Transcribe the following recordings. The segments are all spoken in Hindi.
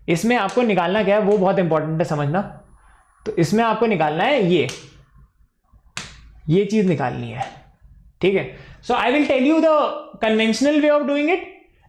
इसमें आपको निकालना क्या है वो बहुत इंपॉर्टेंट है समझना। तो इसमें आपको निकालना है ये चीज निकालनी है, ठीक है। So I will tell you the conventional way of doing it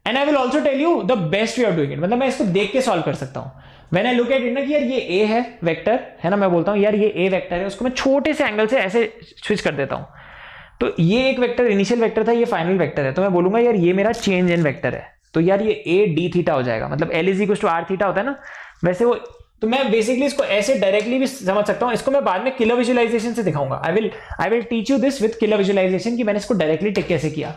and I will also tell you the best way of doing it. मतलब मैं इसको देख के सॉल्व कर सकता हूं। When I look at it ना कि यार ये ए है वेक्टर है ना, मैं बोलता हूं यार ये ए वेक्टर है, उसको मैं छोटे से एंगल से ऐसे स्विच कर देता हूं। तो ये एक वेक्टर इनिशियल वेक्टर था, ये फाइनल वेक्टर है, तो मैं बोलूंगा यार ये मेरा चेंज इन वेक्टर है। तो यार ये ए डी थीटा हो जाएगा, मतलब L is equal to R theta होता है ना, वैसे वो। तो मैं बेसिकली इसको ऐसे डायरेक्टली भी समझ सकता हूं, इसको मैं बाद में किलर विजुअलाइजेशन से दिखाऊंगा। I will teach you this with killer visualisation कि मैंने इसको डायरेक्टली टिक कैसे किया,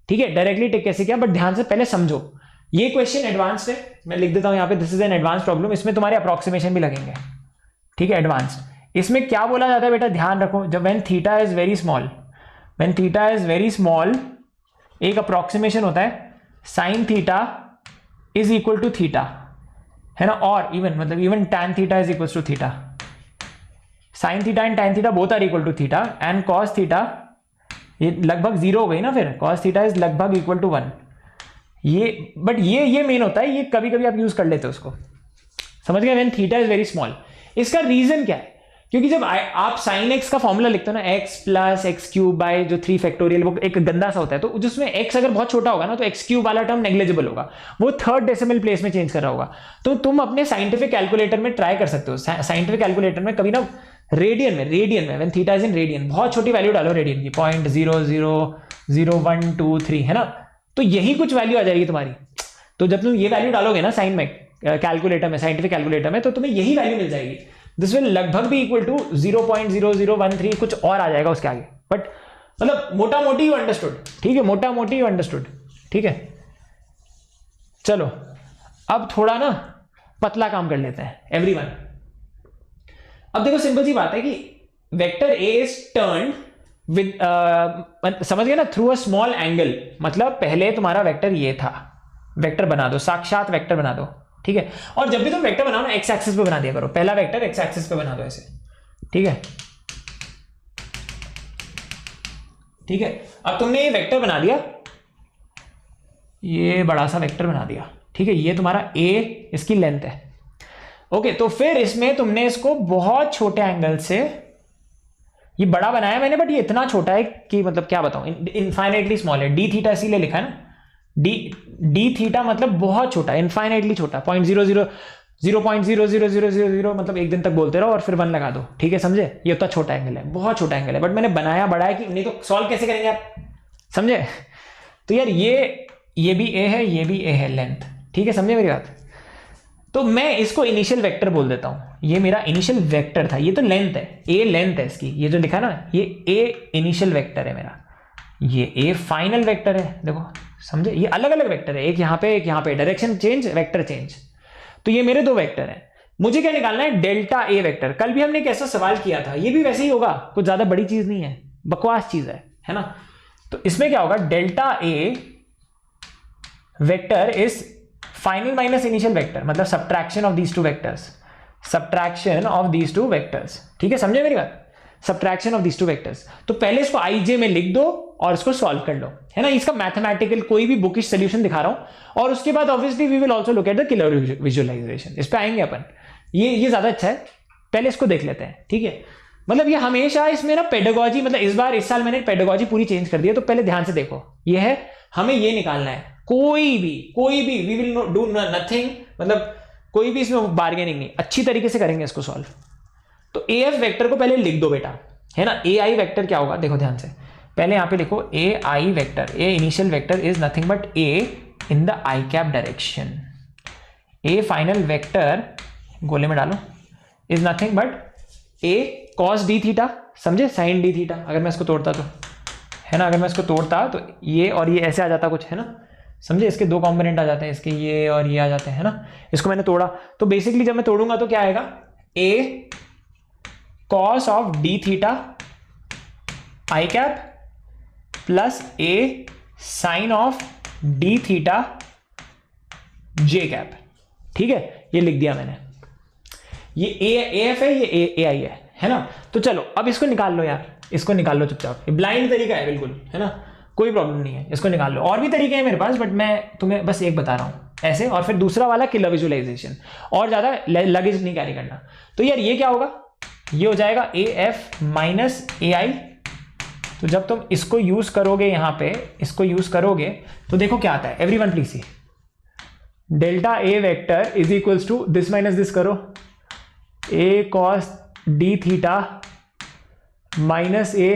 ठीक है, डायरेक्टली टिक कैसे किया। बट ध्यान से पहले समझो, ये क्वेश्चन एडवांस्ड है, मैं लिख देता हूं यहाँ पे, this is an advance problem. इसमें तुम्हारे अप्रोक्सीमेशन भी लगेंगे, ठीक है, एडवांस्ड। इसमें क्या बोला जाता है बेटा, ध्यान रखो, जब when theta is very small, when theta is very small, एक अप्रोक्सीमेशन होता है sine theta is equal to theta, है ना, और इवन मतलब even tan theta is equal to theta, sine theta and tan theta both are equal to theta, and cos theta ये लगभग जीरो हो गई ना, फिर cos थीटा इज लगभग इक्वल टू 1। ये बट ये मेन होता है, ये कभी कभी आप यूज कर लेते हो उसको, समझ गए, when theta is very small. इसका रीजन क्या है, क्योंकि जब आप साइन एक्स का फॉर्मूला लिखते हो ना, x plus x cube by जो 3 फैक्टोरियल, वो एक गंदा सा होता है, तो जिसमें एक्स अगर बहुत छोटा होगा ना तो एक्स क्यूब वाला टर्म नेग्लिजिबल होगा, वो थर्ड डेसिमल प्लेस में चेंज कर रहा होगा। तो तुम अपने साइंटिफिक कैलकुलेटर में ट्राई कर सकते हो, साइंटिफिक कैलकुलेटर में कभी ना रेडियन में when theta is in radian, बहुत छोटी वैल्यू डालो रेडियन की, 0.00123, है ना, तो यही कुछ वैल्यू आ जाएगी तुम्हारी। तो जब तुम ये वैल्यू डालोगे ना साइन में कैलकुलेटर में, साइंटिफिक कैलकुलेटर में, तो तुम्हें यही वैल्यू मिल जाएगी। दिस विल लगभग भी इक्वल टू 0.0013, कुछ और आ जाएगा उसके आगे, बट मतलब मोटा मोटी यू अंडरस्टूड, ठीक है, मोटा मोटी यू अंडरस्टूड, ठीक है। चलो अब थोड़ा ना पतला काम कर लेते हैं एवरीवन। अब देखो सिंपल सी बात है कि vector A is turned with, समझ गए ना, थ्रू अ स्मॉल एंगल। मतलब पहले तुम्हारा वेक्टर ये था, वेक्टर बना दो, साक्षात वेक्टर बना दो, ठीक है। और जब भी तुम वेक्टर बनाओ ना, एक्स एक्सिस पे बना दिया करो, पहला वेक्टर एक्स एक्सिस पे बना दो ऐसे, ठीक है, ठीक है। अब तुमने ये वेक्टर बना दिया, ये बड़ा सा वेक्टर बना दिया, ठीक है, ये तुम्हारा ए इसकी लेंथ है, ओके। तो फिर इसमें तुमने इसको बहुत छोटे एंगल से, ये बड़ा बनाया मैंने, बट ये इतना छोटा है कि मतलब क्या बताऊं, इनफाइनाइटली स्मॉल है। डी थीटा इसीलिए लिखा है ना, डी थीटा मतलब बहुत छोटा, इनफाइनाइटली छोटा, 0.000000, मतलब एक दिन तक बोलते रहो और फिर 1 लगा दो, ठीक है, समझे, ये उतना छोटा एंगल है, बहुत छोटा एंगल है, बट मैंने बनाया बड़ा है कि नहीं तो सॉल्व कैसे करेंगे आप, समझे। तो यार ये भी ए है, ये भी ए है, लेंथ, ठीक है, समझे मेरी बात। तो मैं इसको इनिशियल वेक्टर बोल देता हूं, ये मेरा इनिशियल वेक्टर था, ये तो लेंथ है, ए लेंथ है इसकी, ये जो लिखा ना, ये ए इनिशियल वेक्टर है मेरा, ये ए फाइनल वेक्टर है, देखो समझे, ये अलग अलग वेक्टर है, एक यहाँ पे एक यहाँ पे, डायरेक्शन चेंज वेक्टर चेंज। तो ये मेरे 2 वेक्टर हैं, मुझे क्या निकालना है, डेल्टा ए वेक्टर। कल भी हमने एक ऐसा सवाल किया था, ये भी वैसे ही होगा, कुछ ज्यादा बड़ी चीज नहीं है, बकवास चीज है ना। तो इसमें क्या होगा, delta A vector is final minus initial vector, मतलब subtraction of these 2 vectors, subtraction of these 2 vectors, ठीक है, समझे मेरी बात, सब्ट्रैक्शन ऑफ दीज 2 वेक्टर्स। तो पहले इसको आईजे में लिख दो और इसको सॉल्व कर लो, है ना, इसका मैथमेटिकल कोई भी बुकिश सॉल्यूशन दिखा रहा हूं, और उसके बाद obviously we will also look at the killer visualisation, इस पे आएंगे अपन, ये ज्यादा अच्छा है, पहले इसको देख लेते हैं, ठीक है। मतलब ये हमेशा इसमें ना पेडागॉजी, मतलब इस साल मैंने पेडागॉजी पूरी चेंज कर दी है, तो पहले ध्यान से देखो, ये है, हमें ये निकालना है, कोई भी वी विल डू नथिंग, मतलब कोई भी इसमें बार्गेनिंग नहीं, अच्छी तरीके से करेंगे इसको सॉल्व। तो ए एफ वेक्टर को पहले लिख दो बेटा, है ना। ए आई वेक्टर क्या होगा, देखो ध्यान से, पहले यहां पे लिखो A I vector, A initial vector is nothing but A in the I cap direction, A final vector गोले में डालो is nothing but A cos D theta, समझे, साइन डी थीटा। अगर मैं इसको तोड़ता तो, है ना, अगर मैं इसको तोड़ता तो ये और ये ऐसे आ जाता कुछ, है ना, समझे, इसके 2 कंपोनेंट आ जाते हैं, इसके ये और ये आ जाते हैं, है ना। इसको मैंने तोड़ा, तो बेसिकली जब मैं तोड़ूंगा तो क्या आएगा, A cos of D theta I cap plus A sine of D theta J cap, ठीक है, ये लिख दिया मैंने। ये ए एफ है, ये ए आई है ना। तो चलो अब इसको निकाल लो यार, इसको निकाल लो चुपचाप, ये ब्लाइंड तरीका है बिल्कुल, है ना, कोई प्रॉब्लम नहीं है, इसको निकाल लो। और भी तरीके हैं मेरे पास, बट मैं तुम्हें बस एक बता रहा हूं, ऐसे, और फिर दूसरा वाला किलर विजुअलाइजेशन, और ज्यादा लगेज नहीं कैरी करना। तो यार ये क्या होगा, ये हो जाएगा AF माइनस AI। तो जब तुम इसको यूज करोगे, यहां पे इसको यूज करोगे तो देखो क्या आता है, everyone please see, delta A vector is equals to this minus this करो, A cos d theta minus A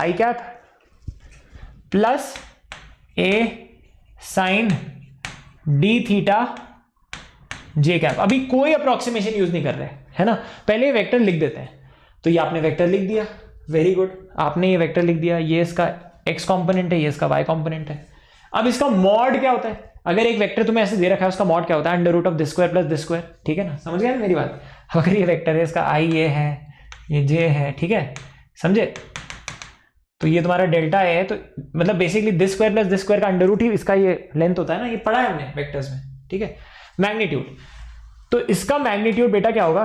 I cap plus A sine d theta j cap. अभी कोई अप्रोक्सीमेशन यूज नहीं कर रहे है ना, पहले वेक्टर लिख देते हैं। तो ये आपने वेक्टर लिख दिया, वेरी गुड, आपने ये वेक्टर लिख दिया, ये इसका x कंपोनेंट है, ये इसका y कंपोनेंट है। अब इसका मॉड क्या होता है, अगर एक वेक्टर तुम्हें ऐसे दे रखा है उसका मॉड क्या होता है, under root of this square plus this square, ठीक है ना, समझ गया ना मेरी बात। अगर ये वेक्टर है, इसका i ये है, ये j है, ठीक है, समझे, तो ये तुम्हारा डेल्टा है, तो मतलब basically this square plus this square का अंडर रूट ही इसका ये लेंथ होता है ना, ये पढ़ा है हमने वेक्टर्स में, ठीक है। मैग्नीट्यूड, तो इसका मैग्नीट्यूड बेटा क्या होगा,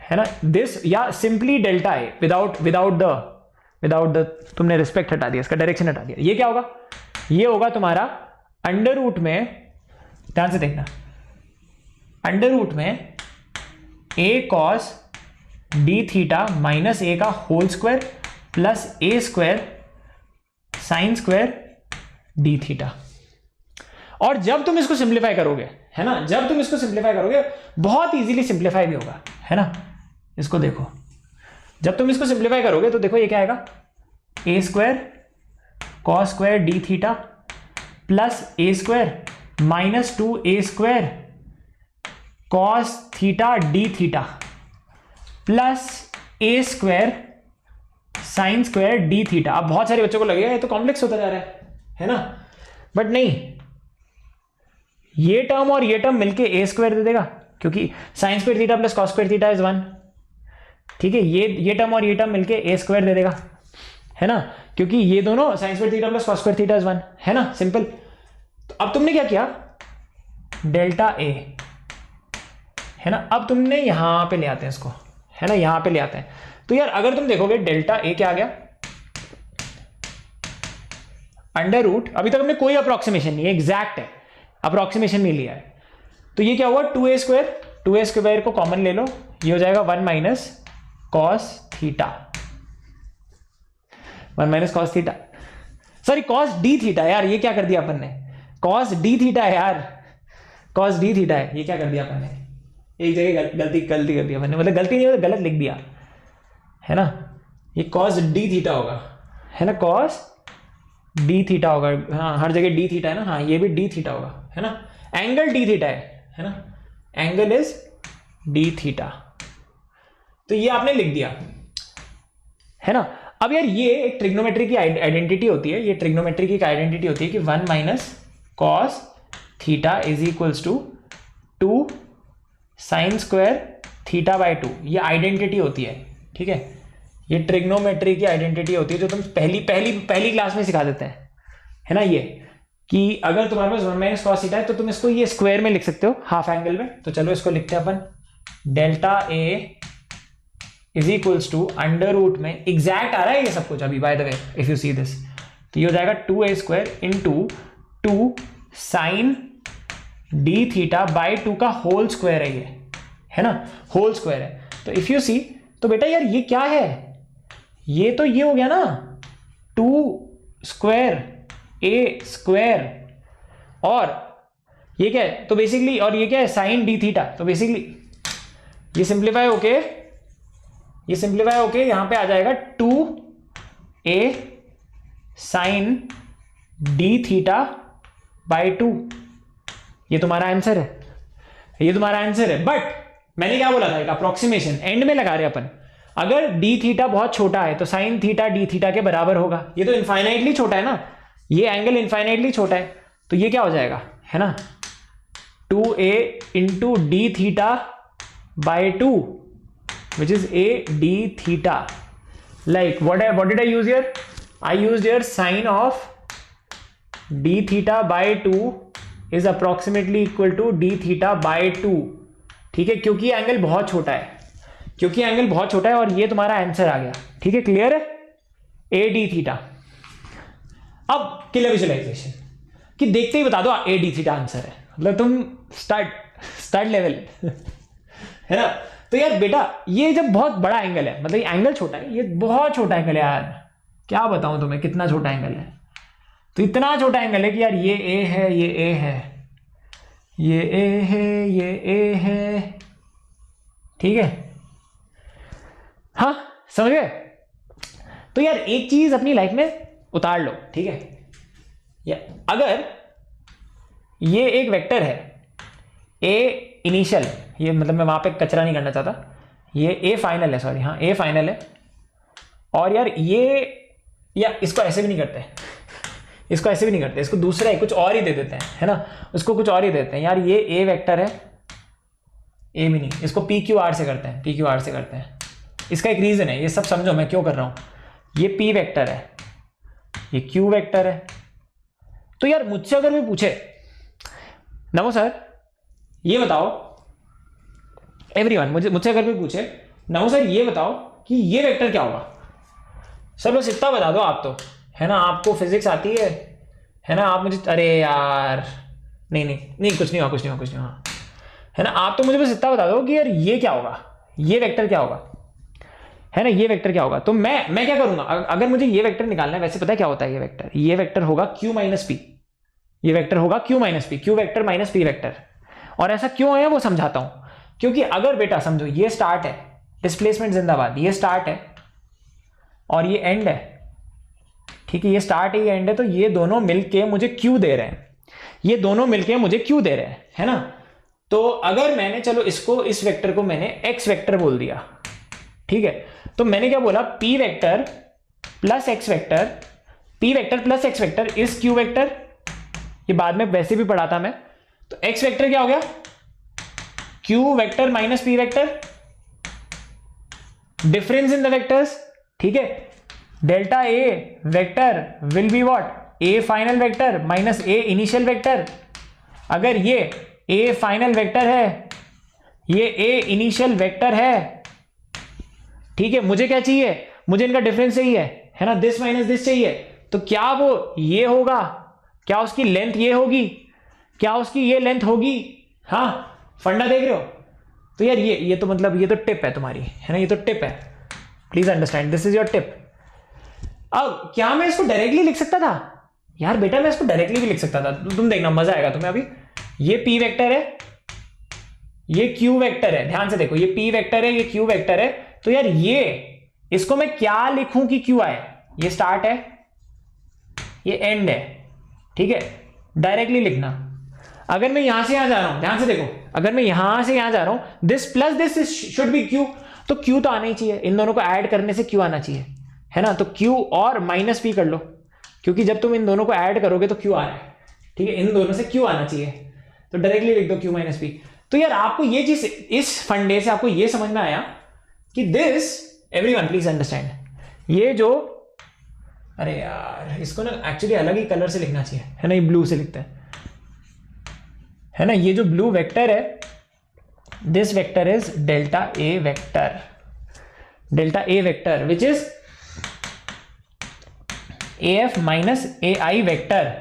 है ना, दिस, या simply delta A without the तुमने रिस्पेक्ट हटा दिया, इसका डायरेक्शन हटा दिया, ये क्या होगा, ये होगा तुम्हारा अंडर रूट में, ध्यान से देखना, अंडर रूट में a cos d theta minus a का whole square plus a square sine square d theta. और जब तुम इसको सिंप्लीफाई करोगे, है ना, जब तुम इसको सिंप्लीफाई करोगे बहुत इजीली सिंप्लीफाई भी होगा, है ना, इसको देखो, जब तुम इसको सिंप्लीफाई करोगे तो देखो ये क्या आएगा, a square cos square d theta plus a square minus 2a square cos theta d theta plus a square sine square d theta. अब बहुत सारे बच्चों को लगेगा ये तो कॉम्प्लेक्स होता जा रहा है ना, बट नहीं, ये टर्म और ये टर्म मिलके a स्क्वायर दे देगा, क्योंकि sign square theta plus cos square theta is 1, ठीक है, ये टर्म और ये टर्म मिलके a स्क्वायर दे देगा, है ना, क्योंकि ये दोनों sign square theta plus cos square theta is 1, है ना, सिंपल। तो अब तुमने क्या किया, डेल्टा a, है ना, अब तुमने यहां पे ले आते हैं इसको, है ना, यहां पे ले आते हैं। तो यार अगर तुम देखोगे डेल्टा a क्या आ गया, अंडर रूट, अभी तक हमने कोई अप्रोक्सीमेशन नहीं है, एग्जैक्ट है, अप्रोक्सीमेशन नहीं लिया है, तो ये क्या हुआ 2a स्क्वायर को कॉमन ले लो, ये हो जाएगा 1 minus cos theta, 1 minus cos theta, sorry cos D theta, यार ये क्या कर दिया अपन ने, कॉस डी थीटा है यार, कॉस डी थीटा है, ये क्या कर दिया अपन ने, एक जगह गलती कर दी अपन ने, मतलब गलती नहीं, गलत लिख दिया, है ना, ये कॉस डी थीटा होगा, है ना, कॉस डी थीटा होगा, हाँ हर जगह डी थीटा है ना, हाँ ये भी डी थीटा होगा, है ना, एंगल डी थीटा है ना, एंगल इज डी थीटा, तो ये आपने लिख दिया, है ना। अब यार ये एक ट्रिग्नोमेट्री की आइडेंटिटी होती है, ये ट्रिग्नोमेट्री की एक आइडेंटिटी होती है कि 1 minus cos theta is equals to 2 sine square theta by 2, ये आइडेंटिटी होती है, ठीक है, ये ट्रिग्नोमेट्री की आइडेंटिटी होती है जो तुम पहली क्लास में सिखा देते हैं, है ना, ये कि अगर तुम्हारे पास 1 माइनस कॉस थीटा है तो तुम इसको ये स्क्वायर में लिख सकते हो हाफ एंगल में। तो चलो इसको लिखते हैं अपन, delta A is equals to under root में, एग्जैक्ट आ रहा है ये सब कुछ अभी, by the way if you see this, तो ये हो जाएगा 2a square into 2 sine D theta by 2 का होल स्क्वायर है ये, है ना, होल स्क्वायर है। तो इफ यू सी, तो बेटा यार ये क्या है, ये तो ये हो गया ना 2 स्क्वायर a स्क्वायर, और ये क्या है, तो बेसिकली, और ये क्या है साइन डी थीटा, तो बेसिकली ये सिंप्लीफाई होके यहां पे आ जाएगा 2a sign D theta by 2, ये तुम्हारा आंसर है, ये तुम्हारा आंसर है। बट मैंने क्या बोला था, एक अप्रोक्सीमेशन एंड में लगा रहे अपन, अगर डी थीटा बहुत छोटा है तो साइन थीटा डी थीटा के बराबर होगा, ये तो इनफाइनाइटली छोटा है ना, ये एंगल इनफाइनाइटली छोटा है, तो ये क्या हो जाएगा, है ना, 2a into d theta by 2 which is a d theta, like what did I use here, I used here sine of d theta by 2 is approximately equal to d theta by 2, ठीक है, क्योंकि एंगल बहुत छोटा है, और ये तुम्हारा आंसर आ गया, ठीक है, क्लियर है, a d थीटा। अब किलर विजुअलाइजेशन, कि देखते ही बता दो ए डी थीटा आंसर है, मतलब तुम स्टार्ट लेवल है ना। तो यार बेटा ये जब बहुत बड़ा एंगल है, मतलब ये एंगल छोटा है, ये बहुत छोटा एंगल है यार, क्या बताऊं तुम्हें कितना छोटा एंगल है। तो इतना छोटा एंगल है कि यार ये ए है, ये ए है, ये ए है, ये ए है, ठीक है। हाँ समझ गए। तो यार एक चीज अपनी लाइफ में उतार लो, ठीक है। या अगर ये एक वेक्टर है ए इनिशियल, ये मतलब मैं वहां पे कचरा नहीं करना चाहता, ये ए फाइनल है, सॉरी हाँ ए फाइनल है, और यार ये, या इसको ऐसे भी नहीं करते, इसको ऐसे भी नहीं करते, इसको दूसरा है कुछ और ही दे देते हैं, है ना, उसको कुछ और ही देते हैं। यार ये ए वेक्टर है, ए भी नहीं, इसको पी क्यू आर से करते हैं, पी क्यू आर से करते हैं। इसका एक रीजन है, ये सब समझो मैं क्यों कर रहा हूं। ये पी वेक्टर है, ये क्यू वेक्टर है। तो यार मुझसे अगर भी पूछे नमो सर ये बताओ, एवरीवन मुझसे अगर कोई पूछे नमो सर ये बताओ कि ये वेक्टर क्या होगा, सर बस इतना बता दो आप तो, है ना, आपको फिजिक्स आती है ना, आप मुझे, अरे यार नहीं कुछ नहीं हुआ, हाँ है ना, आप तो मुझे बस इतना बता दो कि यार ये क्या होगा, ये वेक्टर क्या होगा, है ना, ये वेक्टर क्या होगा। तो मैं क्या करूंगा, अगर मुझे ये वेक्टर निकालना है, वैसे पता है क्या होता है ये वेक्टर होगा q माइनस पी, ये वेक्टर होगा q minus P, Q vector minus P vector. और ऐसा क्यों है वो समझाता हूं, क्योंकि अगर बेटा समझो ये स्टार्ट है, डिस्प्लेसमेंट जिंदाबाद, ये स्टार्ट है और ये एंड है, ठीक है, ये स्टार्ट है ये एंड है, तो ये दोनों मिलके मुझे क्यू दे रहे हैं, ये दोनों मिलके मुझे क्यू दे रहे हैं, है ना। तो अगर मैंने, चलो इसको, इस वेक्टर को मैंने एक्स वेक्टर बोल दिया, ठीक है, तो मैंने क्या बोला, P vector plus x vector, P vector plus x vector is Q vector, ये बाद में वैसे भी पढ़ा था मैं। तो एक्स वेक्टर क्या हो गया, Q vector minus P vector, difference in the vectors, ठीक है, delta A vector will be what, A final vector minus A initial vector. अगर ये ए फाइनल वेक्टर है, ये ए इनिशियल वेक्टर है, ठीक है, मुझे क्या चाहिए, मुझे इनका डिफरेंस चाहिए, है ना, दिस माइनस दिस चाहिए। तो क्या वो ये होगा, क्या उसकी लेंथ ये होगी, क्या उसकी ये लेंथ होगी, हाँ फंडा देख रहे हो। तो यार ये तो मतलब ये तो टिप है तुम्हारी, है ना, ये तो टिप है, please understand, this is your tip. अब क्या मैं इसको डायरेक्टली लिख सकता था, यार बेटा मैं इसको डायरेक्टली भी लिख सकता था, तुम देखना मजा आएगा तुम्हें। अभी ये पी वेक्टर है, ये क्यू वेक्टर है, ध्यान से देखो, ये पी वेक्टर है, ये क्यू वेक्टर है। तो यार ये, इसको मैं क्या लिखूं कि क्यू आए, ये स्टार्ट है, ये एंड है, ठीक है, डायरेक्टली लिखना। अगर मैं यहां से यहां जा रहा हूं, ध्यान से देखो, अगर मैं यहां से यहां जा रहा हूं, this plus this should be Q, तो क्यू तो आना ही चाहिए, इन दोनों को ऐड करने से क्यू आना चाहिए, है ना। तो क्यू और माइनस पी कर लो, क्योंकि जब तुम इन दोनों को ऐड करोगे तो क्यू आ रहा है, ठीक है, इन दोनों से क्यू आना चाहिए, तो डायरेक्टली लिख दो क्यू माइनस पी। तो यार आपको ये चीज, इस फंडे से आपको ये समझ में आया कि दिस, एवरीवन प्लीज अंडरस्टैंड, ये जो, अरे यार इसको ना एक्चुअली अलग ही कलर से लिखना चाहिए, है ना, ये ब्लू से लिखते हैं, है ना, ये जो ब्लू वेक्टर है, this vector is delta A vector, delta A vector which is A F minus A I vector.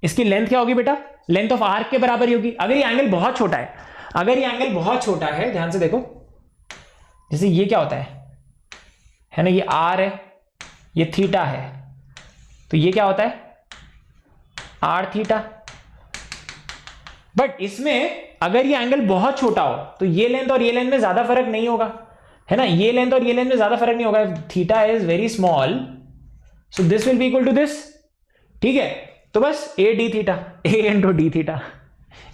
इसकी लेंथ क्या होगी बेटा, लेंथ ऑफ आर्क के बराबर ही होगी। अगर ये एंगल बहुत छोटा है, अगर ये एंगल बहुत छोटा है, ध्यान से देखो, जैसे ये क्या होता है ना, ये आर है, ये थीटा है, तो ये क्या होता है, आर थीटा। बट इसमें अगर ये एंगल बहुत छोटा हो तो ये लेंथ और ये लेंथ में ज्यादा फर्क नहीं होगा, है ना, ये लेंथ और ये लेंथ में ज्यादा फर्क नहीं होगा, theta is very small, so this will be equal to this, ठीक है। तो बस A d theta, A into d theta.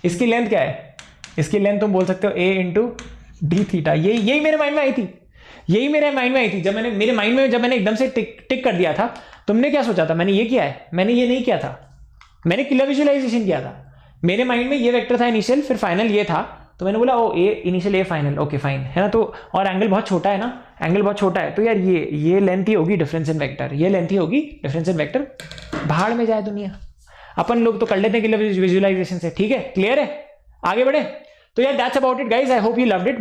इसकी लेंथ क्या है, इसकी लेंथ तुम बोल सकते हो ए इंटू डी थीटा। यही मेरे माइंड में आई थी, यही मेरे माइंड में आई थी, जब मैंने, मेरे माइंड में जब मैंने एकदम से टिक कर दिया था। तुमने क्या सोचा था, मैंने ये किया है, मैंने ये नहीं किया था, मैंने क्लियर विजुअलाइजेशन किया था। मेरे माइंड में ये वेक्टर था इनिशियल, फिर फाइनल ये था, तो मैंने बोला O A initial A final, okay fine, है ना। तो और एंगल बहुत छोटा है ना, एंगल बहुत छोटा है, तो यार ये लेंथ ही होगी डिफरेंस इन वेक्टर, ये लेंथ ही होगी डिफरेंस इन वेक्टर। भाड़ में जाए दुनिया, अपन लोग तो कर लेते हैं क्लियर विजुअलाइजेशन से, ठीक है, क्लियर है, आगे बढ़े। तो यार that's about it guys, I hope you loved it.